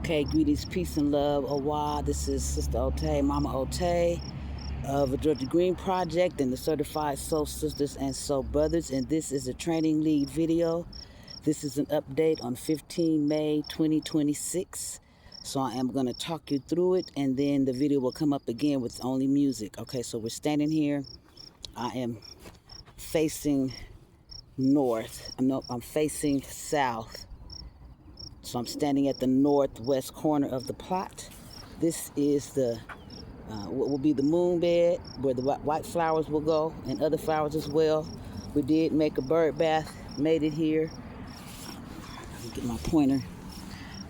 Okay, greetings, peace, and love. Oh, wow, this is Sister Otay, Mama Otay of the Georgia Green Project and the Certified Soul Sisters and Soul Brothers. And this is a training lead video. This is an update on 15 May 2026. So I am going to talk you through it, and then the video will come up again with only music. Okay, so we're standing here. I am facing north. I'm facing south. So I'm standing at the northwest corner of the plot. This is the what will be the moon bed where the white flowers will go and other flowers as well. We did make a bird bath, made it here. Let me get my pointer.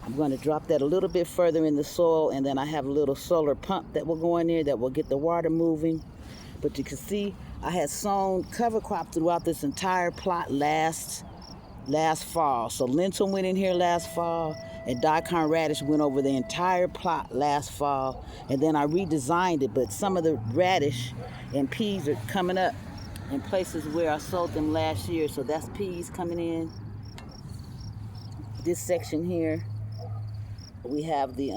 I'm going to drop that a little bit further in the soil, and then I have a little solar pump that will go in there that will get the water moving. But you can see I had sown cover crop throughout this entire plot last fall. So lentil went in here last fall, and daikon radish went over the entire plot last fall, and then I redesigned it. But some of the radish and peas are coming up in places where I sowed them last year. So that's peas coming in. This section here, we have the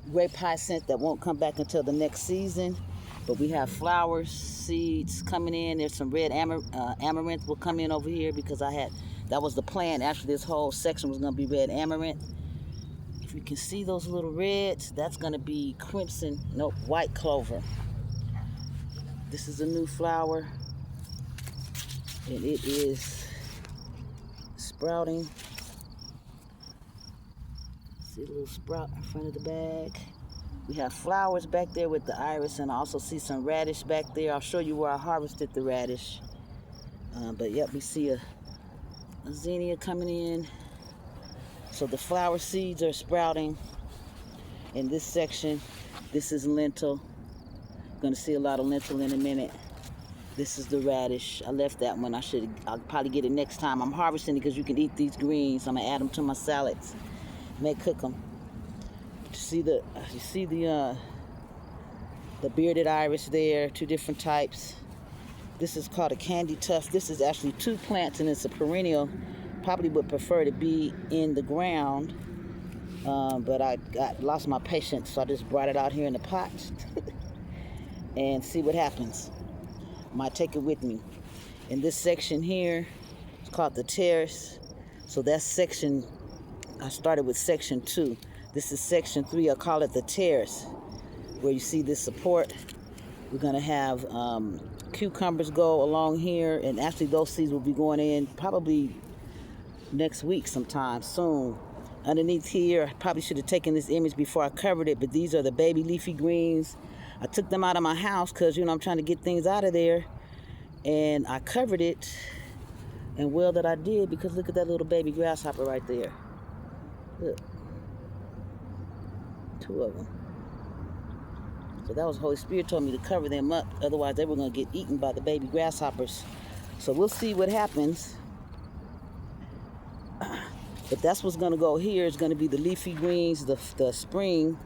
grape hyacinth that won't come back until the next season. But we have flowers, seeds coming in. There's some red amaranth will come in over here because that was the plan. Actually, this whole section was going to be red amaranth. If you can see those little reds, that's going to be white clover. This is a new flower, and it is sprouting. See the little sprout in front of the bag. We have flowers back there with the iris, and I also see some radish back there. I'll show you where I harvested the radish. But yep, we see a zinnia coming in. So the flower seeds are sprouting in this section. This is lentil. Gonna see a lot of lentil in a minute. This is the radish. I left that one. I'll probably get it next time. I'm harvesting it because you can eat these greens. I'm gonna add them to my salads. May cook them. You see the bearded iris there, two different types. This is called a candy tuft. This is actually two plants, and it's a perennial. Probably would prefer to be in the ground, but I lost my patience, so I just brought it out here in the pot and see what happens. Might take it with me. In this section here, it's called the terrace. So that's section, I started with section 2. This is section 3. I call it the terrace, where you see this support. We're going to have cucumbers go along here, and actually those seeds will be going in probably next week sometime soon. Underneath here, I probably should have taken this image before I covered it, but these are the baby leafy greens. I took them out of my house because, I'm trying to get things out of there, and I covered it, and well that I did, because look at that little baby grasshopper right there. Look. 2 of them. So that was Holy Spirit told me to cover them up, otherwise they were going to get eaten by the baby grasshoppers. So we'll see what happens. But that's what's going to go here. Is going to be the leafy greens, the spring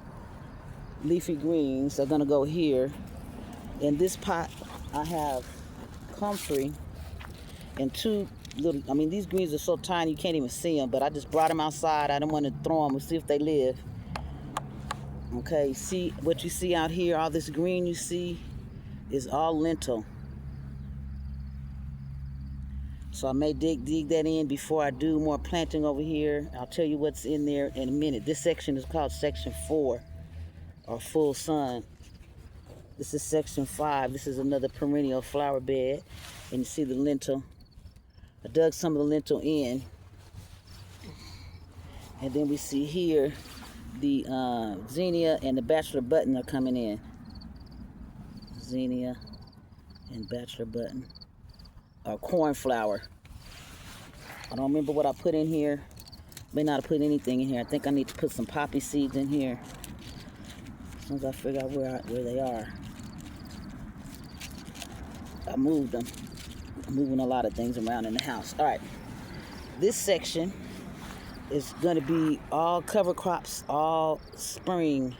leafy greens are going to go here. In this pot I have comfrey and two little, these greens are so tiny you can't even see them, but I just brought them outside. I don't want to throw them. We'll see if they live. Okay, see what you see out here, all this green you see is all lentil. So I may dig that in before I do more planting over here. I'll tell you what's in there in a minute. This section is called section 4, or full sun. This is section 5. This is another perennial flower bed, and you see the lentil. I dug some of the lentil in, and then we see here the zinnia and the bachelor button are coming in. Zinnia and bachelor button, or cornflower. I don't remember what I put in here. May not have put anything in here. I think I need to put some poppy seeds in here as soon as I figure out where they are. I moved them. I'm moving a lot of things around in the house. All right, this section is going to be all cover crops all spring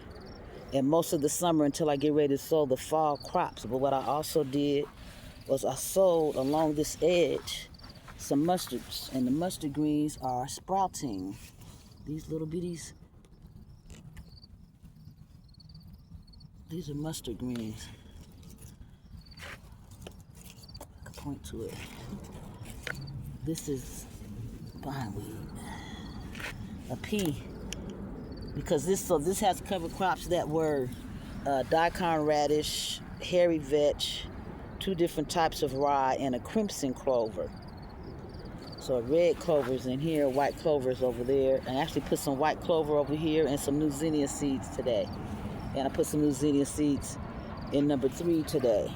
and most of the summer until I get ready to sow the fall crops. But what I also did was I sowed along this edge some mustards, and the mustard greens are sprouting. These little bitties, these are mustard greens. I can point to it. This is bindweed, a pea, because this has cover crops that were daikon radish, hairy vetch, 2 different types of rye, and a crimson clover. So red clover's in here, white clover's over there. And I actually put some white clover over here and some new zinnia seeds today. And I put some new zinnia seeds in number 3 today.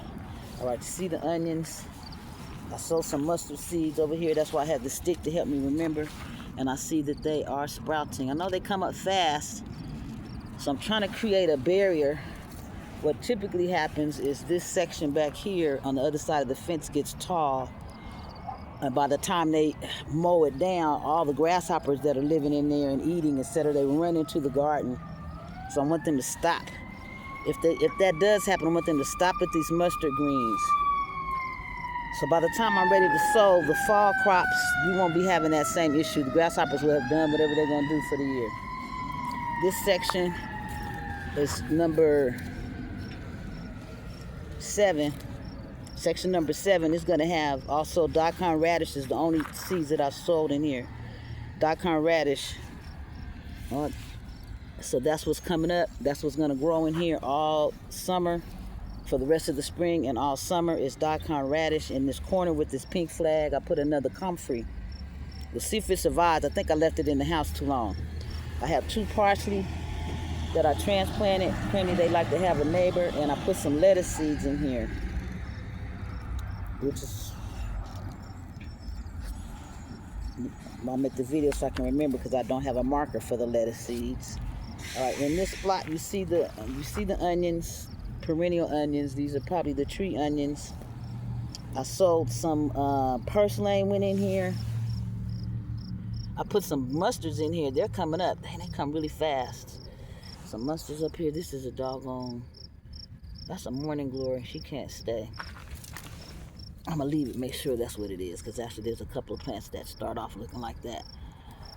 All right, see the onions? I sowed some mustard seeds over here. That's why I had the stick to help me remember. And I see that they are sprouting. I know they come up fast, so I'm trying to create a barrier. What typically happens is this section back here on the other side of the fence gets tall. And by the time they mow it down, all the grasshoppers that are living in there and eating, etc., they run into the garden. So I want them to stop. If that does happen, I want them to stop at these mustard greens. So by the time I'm ready to sow the fall crops, you won't be having that same issue. The grasshoppers will have done whatever they're going to do for the year. This section is number 7. Section number 7 is going to have also daikon radish is the only seeds that I've sowed in here. Daikon radish. So that's what's coming up. That's what's going to grow in here all summer for the rest of the spring, and all summer is daikon radish. In this corner with this pink flag, I put another comfrey. We'll see if it survives. I think I left it in the house too long. I have 2 parsley that I transplanted. Apparently they like to have a neighbor, and I put some lettuce seeds in here. Which is, I'll make the video so I can remember because I don't have a marker for the lettuce seeds. All right, in this plot you see the onions, perennial onions. These are probably the tree onions. I sowed some purslane went in here. I put some mustards in here. They're coming up. They come really fast. Some mustards up here. This is a doggone. That's a morning glory. She can't stay. I'm going to leave it, make sure that's what it is, because actually there's a couple of plants that start off looking like that.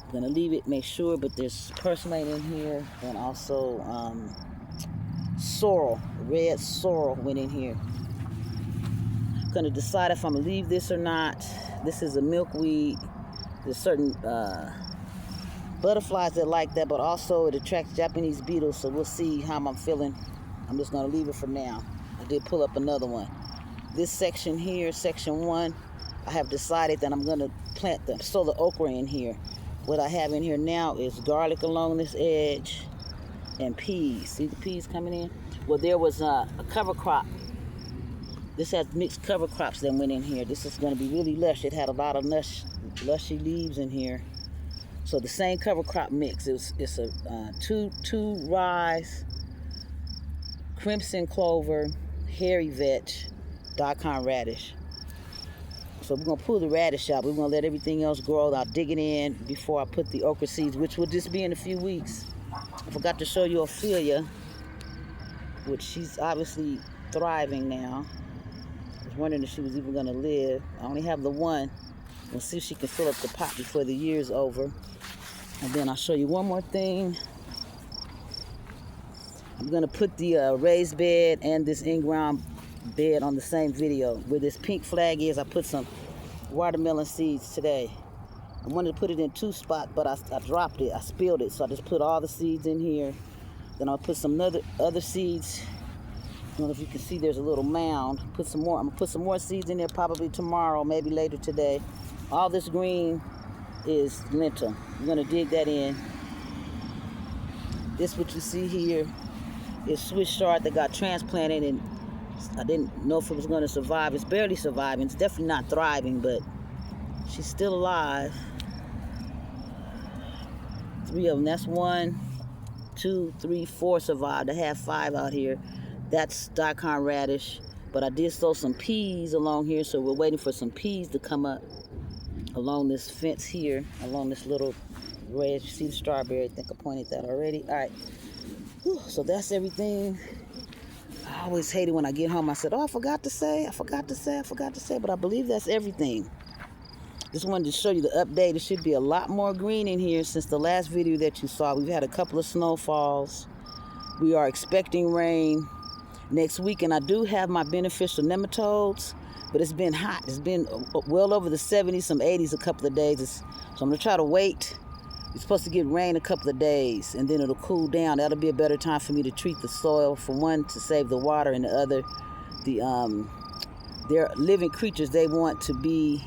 I'm going to leave it, make sure, but there's purslane in here, and also sorrel, red sorrel went in here. I'm going to decide if I'm going to leave this or not. This is a milkweed. There's certain butterflies that like that, but also it attracts Japanese beetles, so we'll see how I'm feeling. I'm just going to leave it for now. I did pull up another one. This section here, section 1, I have decided that I'm going to sow the okra in here. What I have in here now is garlic along this edge and peas. See the peas coming in? Well, there was a cover crop. This has mixed cover crops that went in here. This is going to be really lush. It had a lot of lushy leaves in here. So the same cover crop mix. It's a two rye, crimson clover, hairy vetch, daikon radish. So we're going to pull the radish out. We're going to let everything else grow. I'll dig it in before I put the okra seeds, which will just be in a few weeks. I forgot to show you Ophelia, which she's obviously thriving now. I was wondering if she was even going to live. I only have the one. We'll see if she can fill up the pot before the year's over. And then I'll show you one more thing. I'm going to put the raised bed and this in-ground bed on the same video. Where this pink flag is, I put some watermelon seeds today. I wanted to put it in 2 spots, but I dropped it. I spilled it, so I just put all the seeds in here. Then I'll put some other seeds. I don't know if you can see there's a little mound. Put some more. I'm gonna put some more seeds in there probably tomorrow, maybe later today. All this green is lentil. I'm gonna dig that in. This what you see here is Swiss chard that got transplanted, and I didn't know if it was going to survive. It's barely surviving. It's definitely not thriving, but she's still alive. 3 of them. That's 1, 2, 3, 4 survived. I have 5 out here. That's daikon radish. But I did sow some peas along here, so we're waiting for some peas to come up along this fence here, along this little red. You see the strawberry? I think I pointed that already. All right. Whew, so that's everything. I always hate it when I get home. I said, oh, I forgot to say, but I believe that's everything. Just wanted to show you the update. It should be a lot more green in here since the last video that you saw. We've had a couple of snowfalls. We are expecting rain next week, and I do have my beneficial nematodes, but it's been hot. It's been well over the 70s, some 80s a couple of days. So I'm gonna try to wait. It's supposed to get rain a couple of days, and then it'll cool down. That'll be a better time for me to treat the soil. For one, to save the water, and the other, they're living creatures. They want to be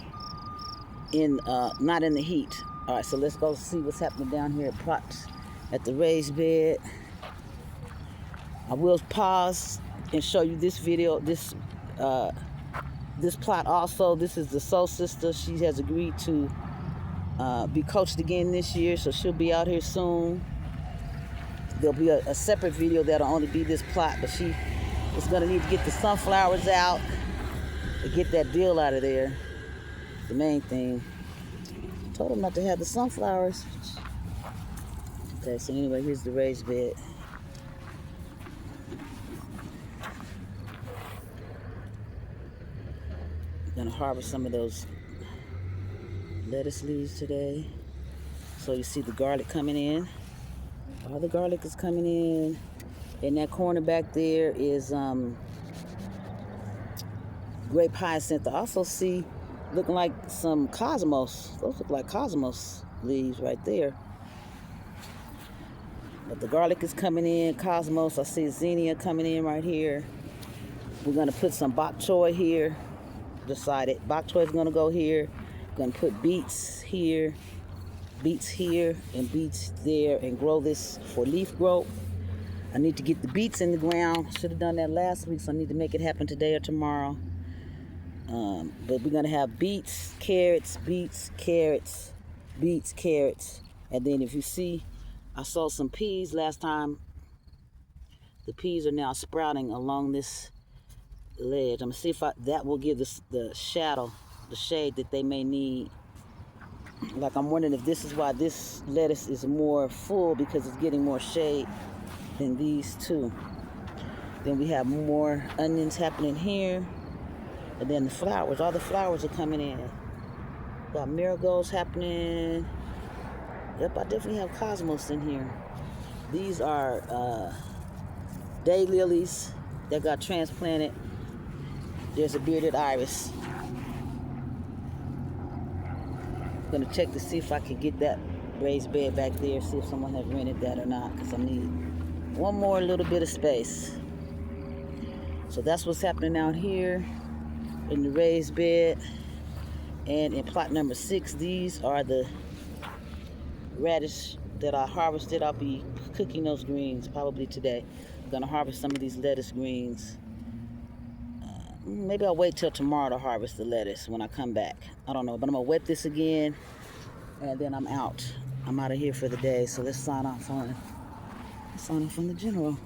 in not in the heat. All right, so let's go see what's happening down here at the raised bed. I will pause and show you this video, this plot also. This is the soul sister. She has agreed to be coached again this year, so she'll be out here soon. There'll be a separate video that'll only be this plot, but she is gonna need to get the sunflowers out to get that deal out of there. The main thing. I told him not to have the sunflowers. Okay, so anyway, here's the raised bed. I'm gonna harvest some of those lettuce leaves today. So you see the garlic coming in. All the garlic is coming in. In that corner back there is grape hyacinth. I also see looking like some cosmos. Those look like cosmos leaves right there. But the garlic is coming in. Cosmos. I see zinnia coming in right here. We're gonna put some bok choy here. Decided bok choy is gonna go here. Gonna put beets here, and beets there, and grow this for leaf growth. I need to get the beets in the ground. Should have done that last week, so I need to make it happen today or tomorrow. But we're gonna have beets, carrots, beets, carrots, beets, carrots, and then if you see, I sowed some peas last time. The peas are now sprouting along this ledge. I'm gonna see if that will give us the shadow, the shade that they may need. Like, I'm wondering if this is why this lettuce is more full, because it's getting more shade than these two. Then we have more onions happening here, and then the flowers, all the flowers are coming in. Got marigolds happening. Yep, I definitely have cosmos in here. These are daylilies that got transplanted. There's a bearded iris. I'm gonna check to see if I can get that raised bed back there, see if someone has rented that or not, because I need one more little bit of space. So that's what's happening out here in the raised bed. And in plot number 6, these are the radish that I harvested. I'll be cooking those greens probably today. I'm gonna harvest some of these lettuce greens. Maybe I'll wait till tomorrow to harvest the lettuce when I come back. I don't know, but I'm gonna wet this again, and then I'm out. I'm out of here for the day. So let's sign off on the general.